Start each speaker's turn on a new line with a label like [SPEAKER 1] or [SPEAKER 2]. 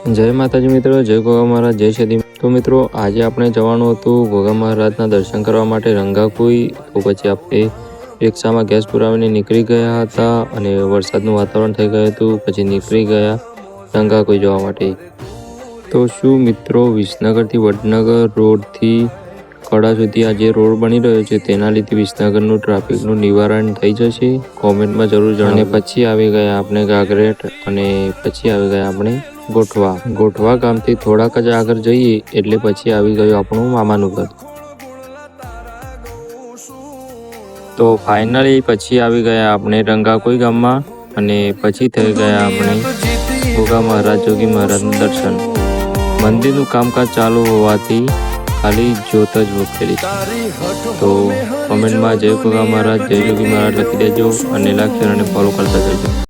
[SPEAKER 1] જય માતાજી મિત્રો, જય ગોગા મહારાજ, જય સદી। તો મિત્રો આજે આપણે જવાનું હતું ગોગા મહારાજના દર્શન કરવા માટે રંગાકુઈ। તો પછી આપણે રિક્ષામાં ગેસ પુરાવીને નીકળી ગયા હતા અને વરસાદનું વાતાવરણ થઈ ગયું હતું। પછી નીકળી ગયા રંગાકુઈ જવા માટે। તો શું મિત્રો વિસનગરથી વડનગર રોડથી કડા સુધી આ જે રોડ બની રહ્યો છે તેના લીધે વિસનગરનું ટ્રાફિકનું નિવારણ થઈ જશે? કોમેન્ટમાં જરૂર જણાવો। પછી આવી ગયા આપણે ગાગરેટ અને પછી આવી ગયા આપણે ગોઠવા ગામથી થોડાક જ આગળ જઈએ એટલે પછી આવી ગયું આપણું મામાનું ઘર। તો ફાઇનલી પછી આવી ગયા આપણે રંગાકુઈ ગામમાં અને પછી થઈ ગયા આપણે ગોગા મહારાજ જોગી મહારાજનું દર્શન। મંદિરનું કામકાજ ચાલુ હોવાથી ખાલી જોત જ મૂકેલી છે। તો કોમેન્ટમાં જય ગોગા મહારાજ, જય જોગી મહારાજ લખી દેજો અને લાઈક શેર અને ફોલો કરતા જજો।